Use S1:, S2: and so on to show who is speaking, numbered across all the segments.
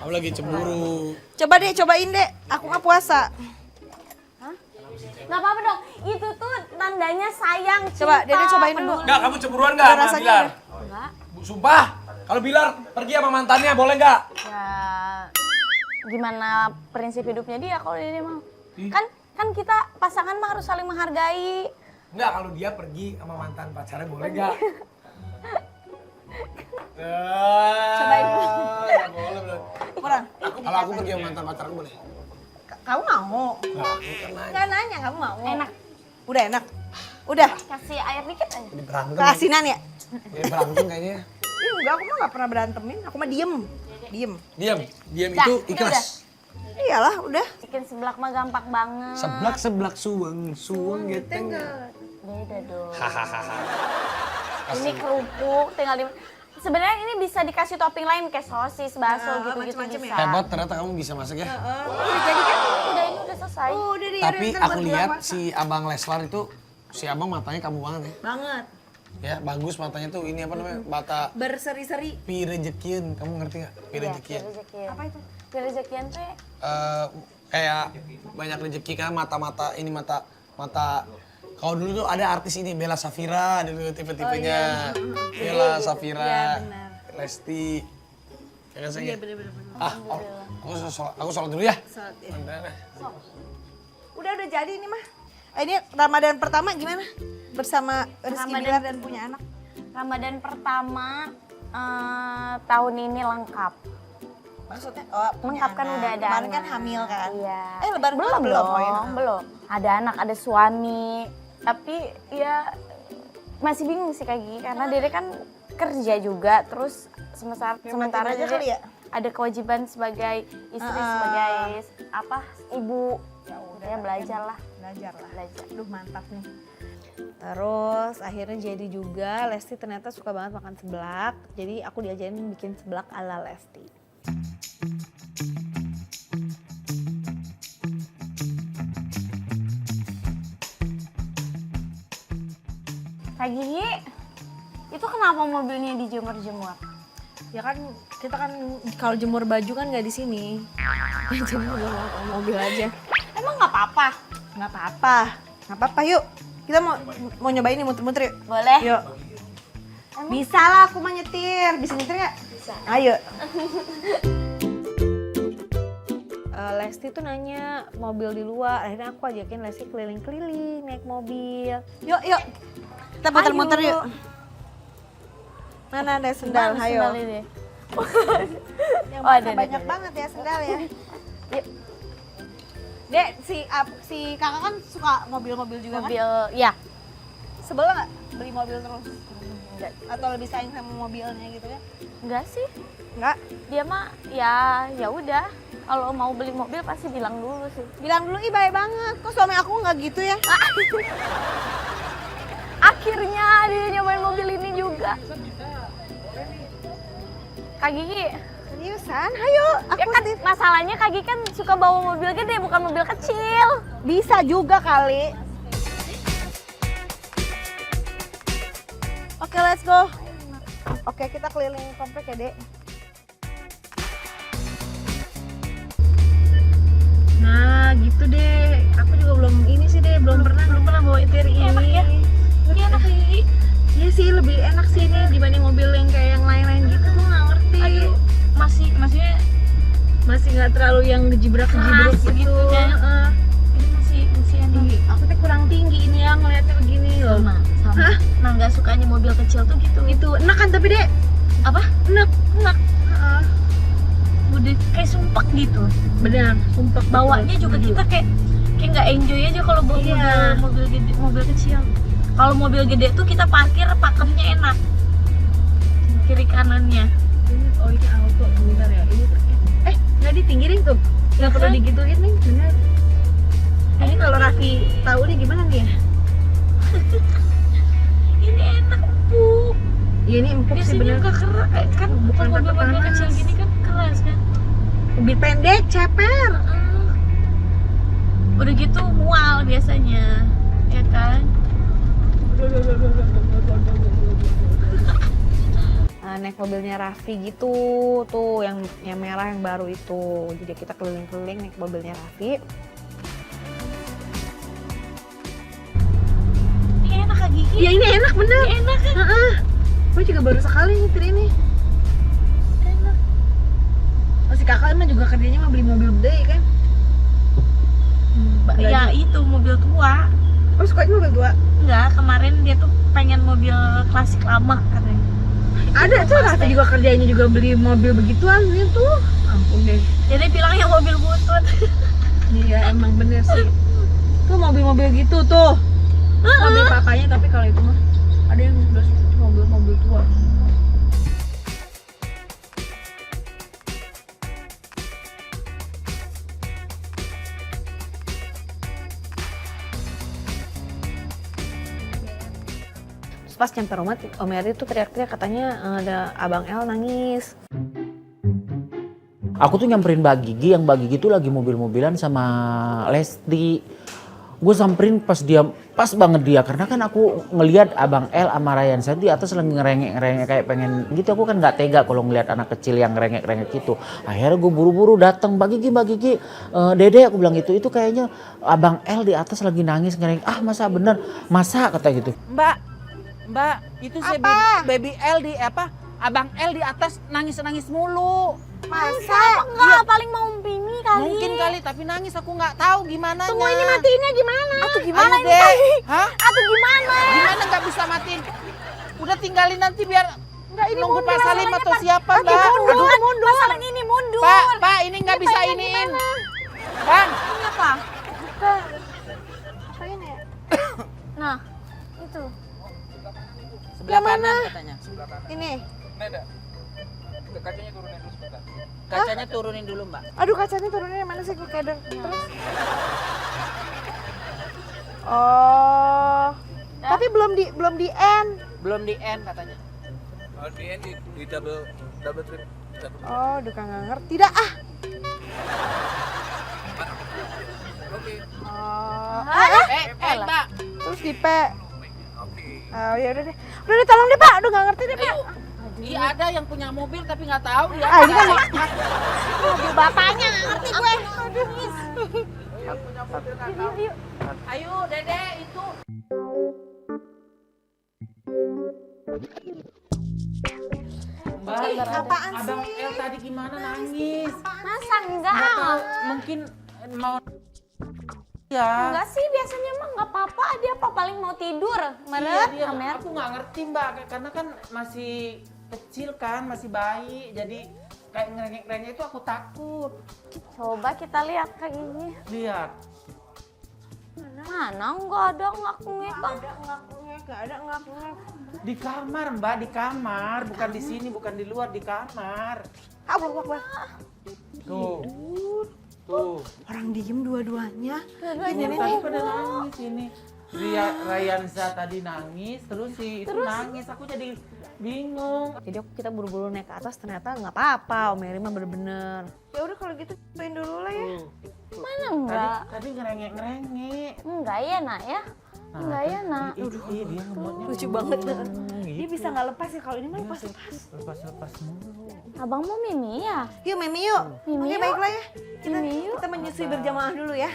S1: Aku lagi cemburu.
S2: Coba deh, cobain deh. Aku nggak puasa.
S3: Nggak apa-apa dong, itu tuh tandanya sayang, cinta.
S2: Coba, Dede cobain dulu.
S3: peduli.
S1: Enggak, kamu cemburuan enggak sama
S2: rasanya
S1: Bilar?
S3: Enggak.
S1: Sumpah, kalau Bilar pergi sama mantannya boleh enggak?
S3: Ya, gimana prinsip hidupnya dia kalau dia mau. Kan kita pasangan mah harus saling menghargai.
S1: Enggak, kalau dia pergi sama mantan pacarnya boleh enggak?
S2: Cobain.
S1: Enggak boleh, boleh.
S2: Kurang.
S1: Kalau aku pergi sama mantan pacarku boleh?
S2: Kamu mau?
S1: Enggak, bukan nanya.
S2: Nggak nanya, kamu mau?
S3: Enak.
S2: Udah enak. Udah.
S3: Kasih air dikit aja.
S1: Ini berantem.
S2: Keasinan ya?
S1: Ya, berantem kayaknya.
S2: Ih, enggak, aku mah nggak pernah berantemin. Aku mah diem. Diem.
S1: Diam
S3: Dah,
S1: itu
S3: udah,
S1: ikhlas.
S2: Iyalah, udah.
S3: Bikin seblak mah gampang banget.
S1: Seblak suweng geteng.
S3: Beda dong.
S1: Hahaha.
S3: Ini kerupuk tinggal di... Sebenarnya ini bisa dikasih topping lain kayak sosis, bakso
S2: Nah,
S3: gitu-gitu
S2: macem-macem
S3: bisa.
S2: ya.
S1: Hebat ternyata kamu bisa masak ya.
S2: Udah jadi kan?
S3: Udah ini udah selesai.
S2: Udah deh.
S1: Tapi
S2: ntar
S1: aku
S2: buat
S1: lihat
S2: bulan puasa.
S1: si Abang Leslar itu, si Abang matanya kamu banget ya.
S2: Banget.
S1: Ya bagus matanya tuh, ini apa namanya, mata
S2: Berseri-seri.
S1: pirejekian. Kamu ngerti nggak? Pirejekian.
S3: Rezekian.
S2: Apa itu?
S3: Rezekian teh
S1: Kayak banyak rezeki kan, mata-mata ini mata kalau dulu tuh ada artis ini Bella Safira dulu tipe-tipenya. Bella Safira,
S2: Iya, benar.
S1: Lesti. Ya kan saya?
S2: Iya, bener-bener.
S1: Aku sholat dulu ya.
S2: Saat ya.
S1: Bener.
S2: Udah jadi ini mah. Ini Ramadan pertama gimana? Bersama Rizky
S3: Ramadan-
S2: Bilar dan punya anak.
S3: Ramadan pertama tahun ini lengkap.
S2: Maksudnya punya
S3: Lengkap kan
S2: anak.
S3: udah ada
S2: Kemarin
S3: anak.
S2: kan hamil kan?
S3: Iya.
S2: Lebaran
S3: belum
S2: belum.
S3: dong,
S2: Oh, ya.
S3: belum. Ada anak, ada suami. Tapi ya masih bingung sih Kak Gigi karena Dede kan kerja juga terus sementara
S2: aja
S3: Dede
S2: kali ya?
S3: ada kewajiban sebagai istri, sebagai apa? Ibu. Ya belajar lah.
S2: Belajar lah.
S3: Belajar.
S2: Aduh mantap nih. Terus akhirnya jadi juga Lesti ternyata suka banget makan seblak. Jadi aku diajarin bikin seblak ala Lesti.
S3: Kak Gigi, itu kenapa mobilnya dijemur-jemur?
S2: Ya kan kita kan kalau jemur baju kan nggak di sini. Jemur di mobil aja.
S3: Emang nggak apa-apa?
S2: Nggak apa-apa. Nggak apa-apa yuk. Kita mau nyobain nih muter-muter yuk.
S3: Boleh.
S2: Yuk. Bisa lah aku mah nyetir. Bisa nyetir nggak? Bisa. Ayo. Lesti tuh nanya mobil di luar. Akhirnya aku ajakin Lesti keliling-keliling naik mobil. Yuk. Kita muter-muter
S3: Ayo.
S2: yuk. Mana ada sendal?
S3: Mana
S2: Ayo.
S3: sendal ini?
S2: Yang
S3: Oh, ada,
S2: banyak
S3: ada.
S2: banget ya sendal ya.
S3: Yuk.
S2: Dek, si kakak kan suka mobil-mobil juga kan?
S3: Mobil, ya.
S2: Sebel nggak beli mobil terus?
S3: Enggak,
S2: Atau lebih sayang sama mobilnya gitu ya?
S3: enggak sih.
S2: Enggak.
S3: Dia mah ya udah. Kalau mau beli mobil pasti bilang dulu sih.
S2: Bilang dulu, ih baik banget. Kok suami aku nggak gitu ya?
S3: Akhirnya dia nyobain mobil ini juga. Kak Gigi,
S2: Seriusan? Ayo, aku
S3: ya kan masalahnya Kak Gigi kan suka bawa mobil gede bukan mobil kecil.
S2: bisa juga kali. Oke, let's go. Oke, kita keliling komplek ya, Dek. Nah, gitu deh. Aku juga belum ini sih deh, belum pernah bawa Eteri ini.
S3: Enak ya? Ini enak Kak Gigi.
S2: Iya sih, lebih enak sih ini dibanding mobil yang kayak yang lain-lain gitu. Gue nggak ngerti.
S3: Maksudnya
S2: Masih nggak terlalu yang gejibrak-gejibrak
S3: Keras
S2: gitu.
S3: gitu ya.
S2: Heeh.
S3: ini masih enak.
S2: Ih, aku tuh kurang tinggi ini ya ngeliatnya begini loh.
S3: Sama.
S2: Hah?
S3: Nah nggak sukanya mobil kecil tuh gitu.
S2: Itu enak kan tapi dek?
S3: Apa?
S2: Enak. Heeh.
S3: Udah kayak sumpek gitu.
S2: Benar, sumpah
S3: Bawanya juga kita kayak nggak enjoy aja kalau bawa
S2: Iya.
S3: mobil gede, mobil kecil. Kalau mobil gede tuh kita parkir pakemnya enak. Kiri kanannya.
S2: Oh ini auto, bentar ya. Ini nggak ditinggirin tuh. Nggak perlu digituin nih, benar. Ini kalau Raffi tahu nih gimana nih ya?
S3: Ini enak empuk.
S2: Ya ini empuk sih
S3: Biasanya
S2: benar.
S3: nggak keras, kan
S2: Bukan
S3: mobil-mobil
S2: panas.
S3: kecil gini kan keras kan.
S2: Lebih pendek, ceper.
S3: Udah gitu mual biasanya, ya kan?
S2: Nah naik mobilnya Raffi gitu, tuh yang merah yang baru itu. Jadi kita keliling-keliling naik mobilnya Raffi.
S3: Ini enak Kak Gigi.
S2: Ya ini enak bener.
S3: Ini enak kan?
S2: Gue juga baru sekali nyetir ini. Enak. Masih kakak mah juga kerjanya mah beli mobil gede kan?
S3: Ya itu mobil tua.
S2: Oh sukanya mobil tua?
S3: Enggak, kemarin dia tuh pengen mobil klasik lama katanya.
S2: Ada tuh, Raffi juga kerjanya juga beli mobil begituan gitu. Ampun deh.
S3: Jadi bilangnya mobil butut.
S2: Iya emang bener sih. Tuh mobil-mobil gitu tuh. Mobil papanya, tapi kalau itu mah ada yang udah mobil-mobil tua. Pas nyampe rumah, Om Eri tuh teriak-teriak katanya ada Abang El nangis.
S4: Aku tuh nyamperin Mbak Gigi, yang Mbak Gigi tuh lagi mobil-mobilan sama Lesti. Gue samperin pas banget dia, karena kan aku ngelihat Abang El sama Ryan saya di atas lagi ngerengek-ngerengek kayak pengen gitu. Aku kan nggak tega kalau ngelihat anak kecil yang ngerengek-ngerengek gitu. Akhirnya gue buru-buru datang, Mbak Gigi, Dede, aku bilang itu kayaknya Abang El di atas lagi nangis ngerengek. Ah masa bener, masa kata gitu.
S5: Mbak, itu si baby L di Abang L di atas nangis mulu.
S3: Masa? Enggak, paling mau Mimi kali.
S5: Mungkin kali, tapi nangis aku nggak tahu gimana.
S3: Tunggu ini matiinnya gimana? Atau gimana
S5: Ayo
S3: ini?
S5: deh. Hah?
S3: Atau gimana?
S5: Gimana nggak bisa matiin? Udah tinggalin nanti biar
S3: Enggak, ini
S5: nunggu
S3: mundur,
S5: Pak Salim
S3: masalahnya,
S5: atau
S3: Pak.
S5: siapa,
S3: Aduh,
S5: Mbak.
S3: mundur. Masalah ini mundur.
S5: Pak, ini nggak bisa iniin. Bang,
S3: Ini apa? Bukan. Apa ini ya? Nah, itu.
S5: sebelah kanan katanya.
S2: Ini.
S5: Kacanya turunin dulu, Mbak.
S2: Aduh kacanya turunnya yang mana sih gue keder. Terus. Oh. Tapi belum di end.
S5: Belum di end katanya.
S1: Di double trip.
S2: Oh, udah nggak ngerti dah ah.
S1: Oke.
S2: Oh.
S5: Mbak.
S2: Terus di P. Oh ya udah deh. Udah deh tolong deh Pak. Udah nggak ngerti deh Pak.
S5: Iya ada yang punya mobil tapi nggak tahu dia.
S2: Ah ini kan
S3: Mobil bapaknya nggak ngerti gue. Aduh.
S5: Ayo, Dede itu. Mbak,
S2: apaan
S5: Abang
S2: sih?
S5: El tadi gimana nangis?
S3: Masa enggak?
S5: Nggak tahu, mungkin mau ya.
S3: Enggak sih, biasanya emang nggak apa-apa. Dia apa paling mau tidur. Mana?
S5: Iya, dia.
S3: Kamer.
S5: Aku nggak ngerti Mbak, karena kan masih kecil kan, masih bayi, jadi kayak ngerengek-ngerengek itu aku takut.
S3: Coba kita lihat kayak gini.
S5: Lihat.
S3: Mana enggak ada ngakungnya kan?
S2: nggak ada ngak-ngak.
S5: Di kamar Mbak, di kamar, bukan di sini, bukan di luar, di kamar.
S2: Wah.
S5: Tuh. Tuh.
S2: Orang diem dua-duanya.
S5: Ini tadi pada nangis ini. Ryanza tadi nangis, terus si itu nangis. Aku jadi bingung.
S2: Jadi kita buru-buru naik ke atas ternyata nggak apa-apa. Om Eri mah bener-bener. Ya udah kalau gitu cobain dulu lah ya.
S3: Mana enggak?
S5: Tadi ngerengek-ngerengek.
S3: Enggak ya nak ya? Enggak ya nak?
S5: Dia ngemotnya
S2: Lucu banget.
S5: gitu.
S2: Dia bisa nggak lepas ya kalau ini mah lepas.
S5: Lepas mulu.
S3: Abang mau Mimi ya?
S2: Yuk Mimi yuk.
S3: Mimi
S2: Oke
S3: yuk.
S2: baiklah ya.
S3: Mimi yuk.
S2: Kita menyusui berjamaah dulu ya.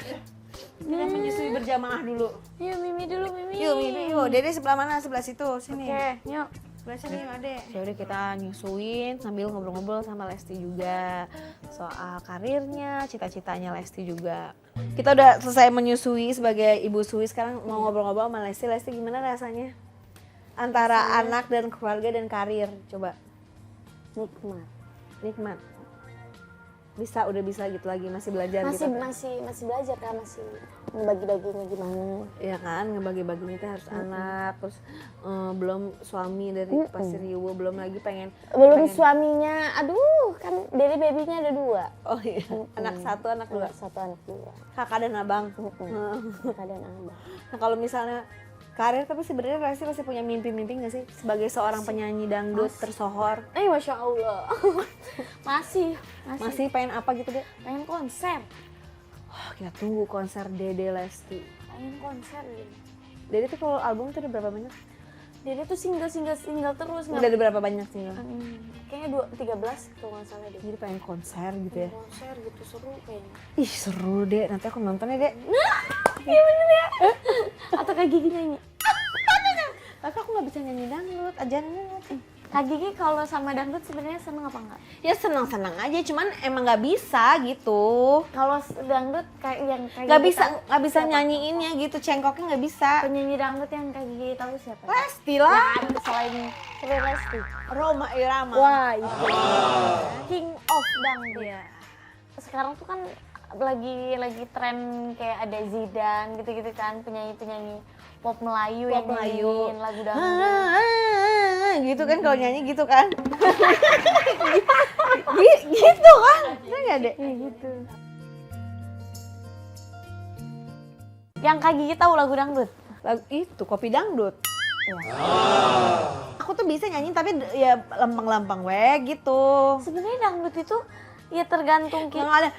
S2: Kita menyusui berjamaah dulu.
S3: Yuk Mimi dulu Mimi.
S2: Yuk Mimi yuk. Dede sebelah mana? Sebelah situ. Sini.
S3: Oke, yuk.
S2: Sebelah sini yuk Ade. Ya udah kita nyusuin sambil ngobrol-ngobrol sama Lesti juga soal karirnya, cita-citanya Lesti juga. Kita udah selesai menyusui sebagai ibu sui, sekarang mau ngobrol-ngobrol sama Lesti. Lesti gimana rasanya? Antara anak dan keluarga dan karir, coba. Nikmat. Udah bisa gitu lagi, masih belajar gitu.
S3: Masih belajar kan, masih ngebagi-baginya gimana.
S2: Ya kan, ngebagi-baginya itu harus anak, terus belum suami dari Pasir Riwo, belum lagi pengen
S3: Suaminya, aduh kan dari babynya ada 2.
S2: oh iya, anak satu, anak dua,
S3: Anak 1, anak 2.
S2: kakak dan abang.
S3: Keadaan abang.
S2: Nah kalau misalnya karir, tapi sebenarnya Lesti masih punya mimpi-mimpi nggak sih sebagai seorang penyanyi dangdut tersohor?
S3: Masya Allah. masih
S2: Masih pengen apa gitu deh?
S3: pengen konser.
S2: Oh, kita tunggu konser Dede Lesti.
S3: Pengen konser.
S2: Dede tuh kalau album tuh ada berapa banyak?
S3: Dede tuh single terus.
S2: Udah ada berapa banyak single?
S3: Kayaknya 13 kalau nggak salah deh.
S2: Jadi pengen konser gitu ya.
S3: Konser gitu seru kayaknya.
S2: Ih seru deh, nanti aku nonton ya dek.
S3: Iya bener ya. Atau kayak Gigi nyanyi.
S2: Tapi aku nggak bisa nyanyi dangdut, ajarannya
S3: Kak Gigi kalau sama dangdut sebenarnya seneng apa enggak?
S2: ya senang-senang aja, cuman emang nggak bisa gitu.
S3: Kalau dangdut kayak yang kayak
S2: Nggak
S3: Gigi
S2: bisa,
S3: tahu
S2: nggak bisa
S3: siapa?
S2: nyanyiinnya gitu, cengkoknya nggak bisa.
S3: Penyanyi dangdut yang Kak Gigi tahu siapa?
S2: Lesti lah,
S3: Selain Lesti.
S2: Roma Irama.
S3: Wah itu King of Dangdut.
S2: Iya.
S3: Sekarang tuh kan lagi tren kayak ada Zidan gitu-gitu kan, penyanyi pop Melayu yang nyanyiin lagu dangdut.
S2: Gitu kan kalau nyanyi gitu kan. Gitu kan. Bener nggak dek?
S3: Gitu. Yang Kak Gigi tahu lagu dangdut?
S2: Lagu itu kopi dangdut. Aku tuh bisa nyanyi tapi ya lempeng-lempeng gitu.
S3: Sebenarnya dangdut itu ya tergantung
S2: Yang
S3: kita.
S2: ada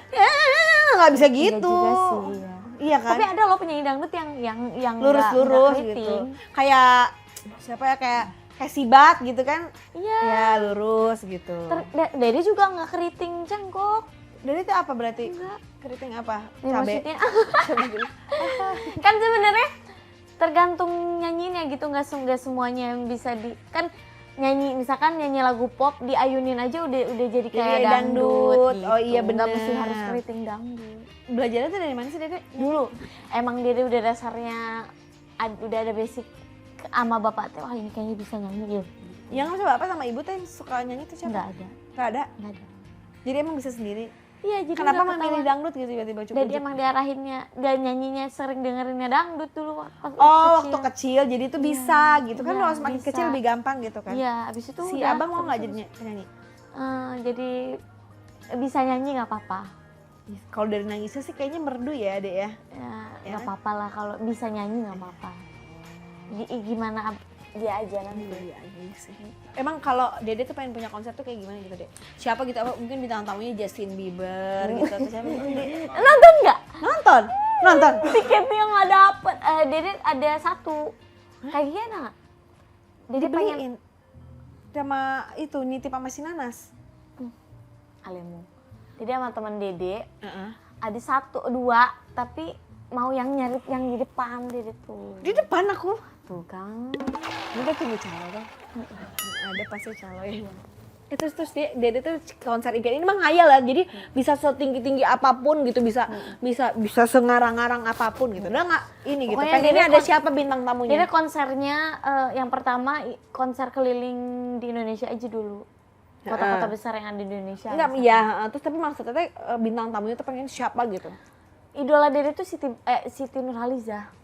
S2: nggak bisa gitu.
S3: Enggak juga sih, ya.
S2: Iya kan?
S3: Tapi ada loh penyanyi dangdut yang
S2: Lurus-lurus
S3: nggak
S2: gitu.
S3: keriting.
S2: Kayak siapa ya kayak Sibat gitu kan?
S3: Iya.
S2: Ya lurus gitu.
S3: Dede juga nggak keriting jengkok.
S2: Dari itu apa berarti?
S3: Enggak.
S2: Keriting apa?
S3: Ya,
S2: Cabe.
S3: maksudnya kan sebenarnya tergantung nyanyinya gitu, nggak semuanya yang bisa kan nyanyi, misalkan nyanyi lagu pop diayunin aja udah jadi kayak
S2: Jadi
S3: dangdut.
S2: dangdut. Oh iya,
S3: Nggak
S2: bener.
S3: mesti harus keriting dangdut.
S2: Belajarnya tuh dari mana sih Dede?
S3: Dulu emang Dede udah dasarnya udah ada basic sama bapak teh, wah ini kayaknya bisa nyanyi ya.
S2: Yang sama bapak sama ibu tuh yang suka nyanyi tuh siapa?
S3: Nggak ada.
S2: Nggak ada.
S3: Nggak ada.
S2: Jadi emang bisa sendiri.
S3: Iya, jadi
S2: Kenapa
S3: nggak
S2: memilih
S3: ketahuan.
S2: dangdut gitu tiba-tiba
S3: Dan
S2: cukup?
S3: dia emang diarahinnya, dan nyanyinya sering dengerinnya dangdut dulu pas
S2: Oh, waktu kecil jadi itu bisa gitu kan,
S3: Iya,
S2: kalau semakin
S3: bisa.
S2: kecil lebih gampang gitu kan.
S3: Iya, abis itu
S2: Si
S3: udah
S2: abang mau nggak
S3: terus.
S2: jadi penyanyi?
S3: Jadi bisa nyanyi nggak apa-apa.
S2: Kalau dari nangisnya sih kayaknya merdu ya Dek ya.
S3: Ya
S2: Ya
S3: nggak
S2: kan?
S3: apa-apa lah kalau bisa nyanyi nggak apa-apa. Gimana dia aja nanti.
S2: Iya sih. Emang kalau Dede tuh pengen punya konser tuh kayak gimana gitu Dek? Siapa gitu, apa mungkin bintang tamunya Justin Bieber gitu atau siapa?
S3: Nonton nggak?
S2: Nonton? Nonton?
S3: Tiketnya nggak dapet. Dede ada satu. Kayak gimana nggak? Dede pengen
S2: Dibeliin sama itu nitip sama si Nanas.
S3: Alemu. Dede sama teman Dede ada 1, 2 tapi mau yang nyari yang di depan Dede tuh.
S2: Di depan aku.
S3: Tuh kan.
S2: Udah tunggu calo kan? Ada pasti calo ya. Terus Dede tuh konser impian ini mah ngayal lah, jadi bisa setinggi-tinggi apapun gitu, bisa sengarang-ngarang apapun gitu. Udah nggak ini gitu.
S3: Pokoknya
S2: Pengennya
S3: Dede
S2: ada siapa bintang tamunya?
S3: Dede konsernya yang pertama konser keliling di Indonesia aja dulu. Kota-kota besar yang ada di Indonesia.
S2: Enggak, iya. Terus tapi maksudnya tuh bintang tamunya tuh pengen siapa gitu?
S3: Idola Dede tuh Siti Nurhaliza.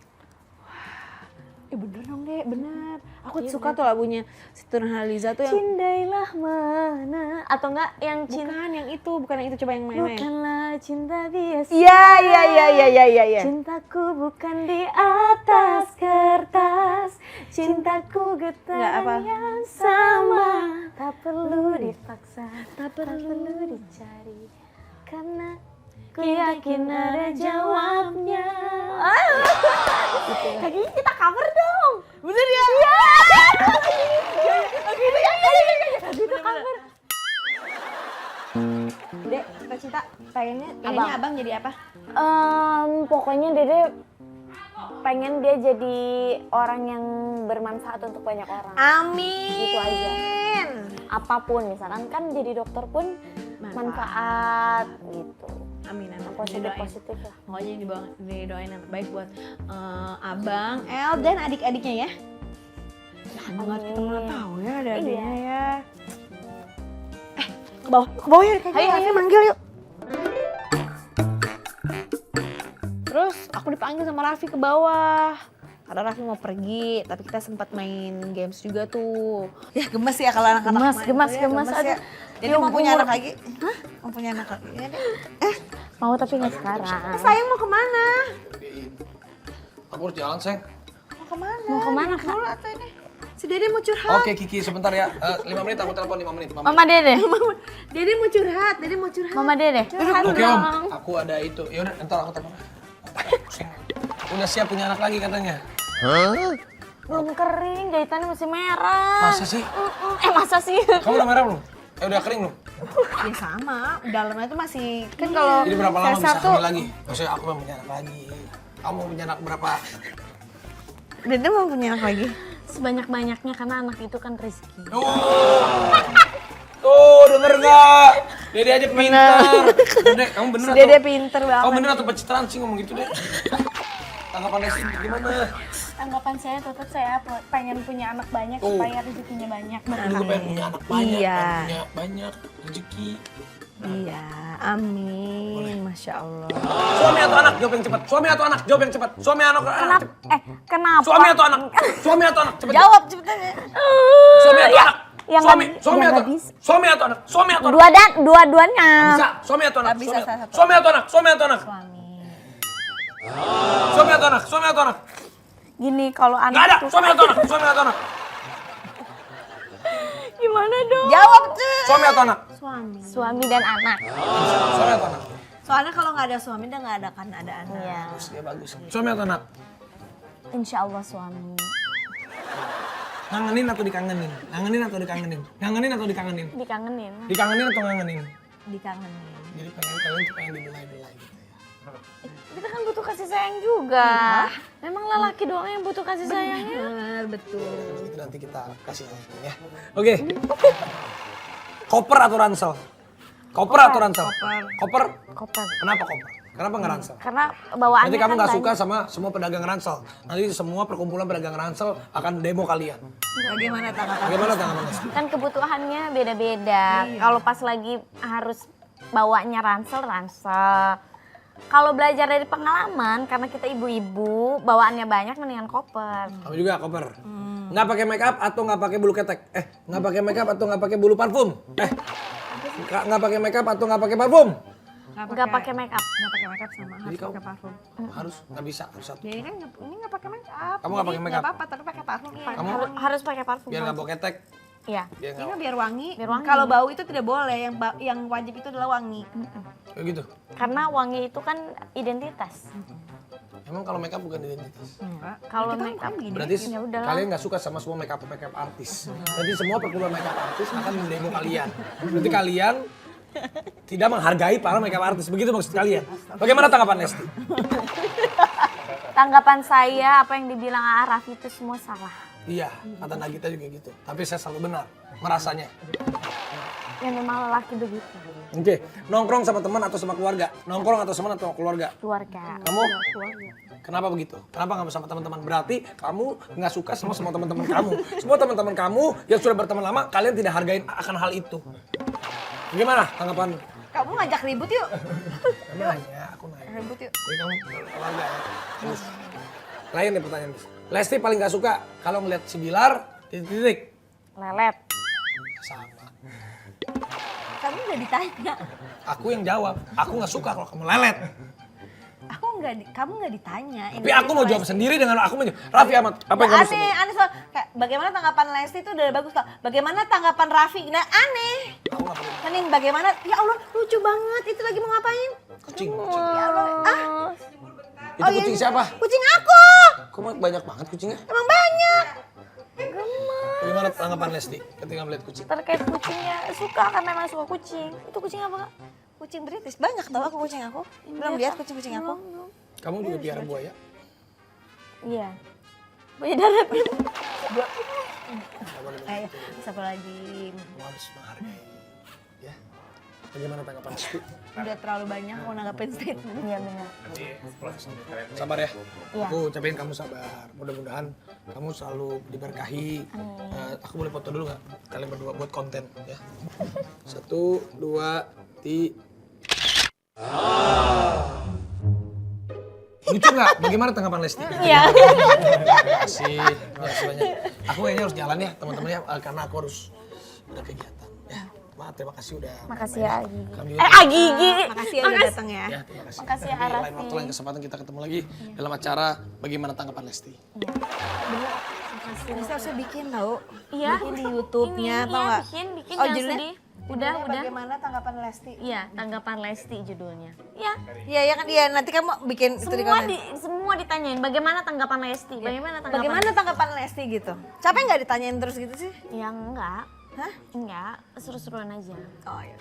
S2: Bener dong Dek, bener. Aku suka tuh lagunya Siti Nurhaliza tuh yang
S3: Cindailah mana atau enggak yang
S2: bukan yang itu, coba yang main-main.
S3: bukanlah cinta biasa.
S2: Iya.
S3: Cintaku bukan di atas kertas, cintaku
S2: Nggak
S3: getaran
S2: apa.
S3: yang sama, tak perlu dipaksa, tak perlu dicari, karena ku yakin ada jawabnya. Kaki kita cover dong.
S2: Bener ya? Iya.
S3: Kita cover.
S2: Dek, cita-cita pengennya abang jadi apa?
S3: Pokoknya Dede pengen dia jadi orang yang bermanfaat untuk banyak orang.
S2: Amin.
S3: Gitu aja. Apapun, misalkan kan jadi dokter pun manfaat gitu.
S2: Amin.
S3: Positif lah.
S2: Pokoknya didoain yang terbaik buat abang, El dan adik-adiknya ya. Jangan banget kita nggak tahu ya ada adiknya ya. Ke bawah ya kayaknya. Ayo manggil yuk. Terus aku dipanggil sama Raffi ke bawah. Karena Raffi mau pergi, tapi kita sempat main games juga tuh. Ya gemes ya kalau anak-anak main
S3: Gemes.
S2: tuh ya.
S3: Aduh.
S2: Jadi mau punya anak lagi? Hah? Mau punya anak lagi? Ya deh.
S3: Mau tapi nggak sekarang.
S2: Sayang mau kemana?
S1: Aku harus jalan, sayang.
S2: Mau kemana?
S3: Mau kemana, Kak?
S2: Dulu atau ini? Si Dede mau curhat.
S1: Oke, Kiki, sebentar ya. 5 menit, aku telepon 5 menit. 5 menit.
S3: Mama Dede.
S2: Dede mau curhat.
S3: Mama Dede.
S2: Curhat
S1: Oke, Om.
S2: dong.
S1: Aku ada itu. Ya udah, ntar aku telepon. Pusing. Udah siap punya anak lagi katanya.
S3: Belum kering, jahitannya masih merah.
S1: Masa sih?
S3: Masa sih?
S1: Kamu udah merah belum? Udah kering belum?
S2: Ya sama, dalamnya tuh masih kan kalau
S1: Jadi berapa lama bisa
S2: sesar
S1: hamil lagi? Maksudnya aku mau punya anak lagi. Kamu mau punya anak berapa?
S2: Dede mau punya anak lagi.
S3: Sebanyak-banyaknya karena anak itu kan rezeki.
S1: Tuh, denger nggak? Dede aja pintar. Dede, kamu bener
S2: Si Dede
S1: atau?
S2: pinter
S1: Kamu
S2: banget.
S1: bener atau pencitraan sih ngomong gitu, Dek? Tanggapan Lesti gimana?
S6: Tanggapan saya tetap saya pengen punya anak banyak
S1: Oh.
S6: supaya rezekinya banyak.
S1: Aku juga pengen punya anak banyak,
S2: Iya.
S1: pengen punya banyak rezeki.
S2: Iya, amin, masya Allah.
S1: Suami atau anak? Jawab yang cepat. Suami atau anak? Jawab yang cepat. Suami atau anak?
S3: Kenapa?
S6: Kenapa?
S1: Suami atau anak? Suami atau anak? Cepet.
S2: Jawab cepetan.
S1: Suami atau anak?
S3: yang
S1: Suami,
S3: nggak-
S1: suami
S3: yang
S1: atau
S3: nggak bisa.
S1: suami atau anak? Suami atau anak?
S3: Dua-duanya.
S1: Bisa. Suami atau anak?
S2: Nggak bisa
S1: Suami-
S2: salah satu.
S1: Suami atau anak? Suami atau anak?
S2: Suami.
S1: Suami atau anak? Suami atau anak?
S6: Gini kalau
S1: Nggak
S6: anak
S1: ada.
S6: tuh
S1: Suami atau anak? Suami atau anak?
S6: gimana dong?
S2: Jawab tuh.
S1: Suami atau anak?
S2: Suami.
S3: Suami dan anak.
S1: Suami atau anak?
S2: Soalnya kalau nggak ada suami dia nggak ada kan ada anak.
S3: Iya.
S1: Dia bagus. Suami atau anak?
S3: Insya Allah suami.
S1: Ngangenin atau dikangenin? Ngangenin atau dikangenin? Ngangenin atau dikangenin?
S3: Dikangenin.
S1: Dikangenin atau ngangenin?
S2: Dikangenin.
S1: Jadi pengen kalian tuh pengen dibelai-belai gitu ya.
S3: Kita kan butuh kasih sayang juga. Memang lelaki doang yang butuh kasih sayangnya.
S2: Benar, betul.
S1: Itu nanti kita kasih ya. Oke. Koper atau ransel? Koper atau ransel? Koper.
S3: Koper.
S1: Kenapa koper? Kenapa nggak ransel?
S3: Karena bawaannya
S1: Nanti kamu
S3: kan
S1: nggak suka
S3: banyak.
S1: sama semua pedagang ransel. Nanti semua perkumpulan pedagang ransel akan demo kalian.
S2: Bagaimana tanggapan?
S1: Bagaimana tanggapan Lesti?
S3: Kan kebutuhannya beda-beda. Kalau pas lagi harus bawanya ransel. Kalau belajar dari pengalaman, karena kita ibu-ibu, bawaannya banyak mendingan koper.
S1: Kamu juga koper. Nggak pakai make up atau nggak pakai bulu ketek? Nggak pakai make up atau nggak pakai bulu parfum? Nggak pakai make up atau nggak pakai parfum?
S3: Nggak pakai make up.
S2: Nggak pakai makeup sama harus
S1: kamu-
S2: pakai parfum.
S1: Harus, nggak bisa, harus satu.
S2: Dia kan ini nggak pakai makeup.
S1: Kamu nggak pakai
S2: Jadi
S1: makeup?
S2: Nggak apa-apa tapi pakai parfum. Iya.
S1: Kamu
S3: Harus pakai parfum.
S1: biar nggak bau ketek.
S3: Iya.
S1: Biar
S2: Ini
S1: nggak
S2: biar wangi.
S3: Biar wangi.
S2: Kalau bau itu tidak boleh. Yang wajib itu adalah wangi.
S1: kayak gitu.
S3: Karena wangi itu kan identitas.
S1: Emang kalau make up bukan identitas.
S2: Enggak.
S3: Kalau
S2: Kita
S3: make
S2: kan
S3: up
S2: begini.
S1: Berarti
S3: Ya udahlah.
S1: kalian nggak suka sama semua make up artis. Jadi semua perkumpulan make up artis akan mendemo kalian. Berarti kalian tidak menghargai para make up artis. Begitu maksud kalian. Bagaimana tanggapan Lesti?
S3: Tanggapan saya apa yang dibilang Raffi itu semua salah.
S1: Iya, kata Nagita juga gitu. Tapi saya selalu benar merasanya.
S3: Ya memang lelaki begitu.
S1: Oke, nongkrong sama teman atau sama keluarga? Nongkrong atau sama atau keluarga?
S3: Keluarga.
S1: Kamu? Kenapa begitu? Kenapa nggak sama teman-teman? Berarti kamu nggak suka sama semua teman-teman kamu. Semua teman-teman kamu yang sudah berteman lama, kalian tidak hargain akan hal itu. Bagaimana tanggapan?
S2: Kamu ngajak ribut yuk.
S1: Nanya, aku nanya.
S2: Ribut yuk.
S1: Jadi kamu keluarga ya? Terus. Lain nih pertanyaan. Lesti paling nggak suka kalau ngeliat si Bilar, titik-titik.
S3: Lelet.
S1: Sama.
S2: Kamu udah ditanya.
S1: Aku yang jawab. Aku nggak suka kalau kamu lelet.
S2: Kamu nggak ditanya.
S1: Tapi aku mau jawab sendiri dengan aku mau jawab. Raffi Ahmad, apa yang kamu suka?
S2: Aneh soal kayak bagaimana tanggapan Lesti itu udah bagus kok. Bagaimana tanggapan Raffi? Nah, aneh.
S1: Aku nggak perlu.
S2: Mending bagaimana? Ya Allah, lucu banget. Itu lagi mau ngapain?
S1: Kucing.
S2: Ya Allah. Ah,
S1: Itu kucing siapa?
S2: kucing aku.
S1: Kok banyak banget kucingnya?
S2: Emang banyak.
S1: Bagaimana tanggapan Lesti ketika melihat kucing?
S3: Terkait kucingnya suka kan memang suka kucing. Itu kucing apa kak?
S2: Kucing British banyak tau aku kucing aku. Belum lihat kucing-kucing aku.
S1: Kamu juga piara buaya?
S3: Iya. Buaya darat.
S2: Satu lagi.
S1: Kamu harus menghargai. Ya. Bagaimana tanggapan Lesti?
S2: Udah terlalu banyak aku nanggapin statement.
S3: Iya benar.
S1: Sabar ya.
S3: Iya.
S1: Aku ucapin kamu sabar. Mudah-mudahan kamu selalu diberkahi. Aku boleh foto dulu nggak? Kalian berdua buat konten ya. 1, 2, 3. Lucu nggak? Bagaimana tanggapan Lesti?
S3: Iya.
S1: Terima kasih. Banyak. Aku kayaknya harus jalan ya teman-teman ya, karena aku harus ada kegiatan. Ya, maaf, terima kasih udah.
S3: Makasih ya Agi.
S1: Kami juga
S3: Gigi.
S2: Makasih ya udah datang ya.
S1: ya, terima kasih.
S3: Makasih ya,
S1: Nanti lain
S3: Raffi.
S1: waktu lain kesempatan kita ketemu lagi dalam acara bagaimana tanggapan Lesti.
S2: Lesti harusnya bikin tau.
S3: Iya.
S2: Bikin di YouTube-nya
S3: Ini,
S2: tau
S3: iya,
S2: nggak?
S3: bikin
S2: Oh
S3: jangan
S2: judulnya
S3: sedih. Udah.
S2: Bagaimana tanggapan Lesti?
S3: Iya, tanggapan Lesti judulnya. Iya.
S2: Iya ya kan, iya nanti kamu bikin itu di komen.
S3: Semua ditanyain bagaimana tanggapan Lesti,
S2: Bagaimana tanggapan Lesti gitu? Capek nggak ditanyain terus gitu sih?
S3: Ya enggak.
S2: Hah?
S3: Enggak, seru-seruan aja.
S2: Oh iya.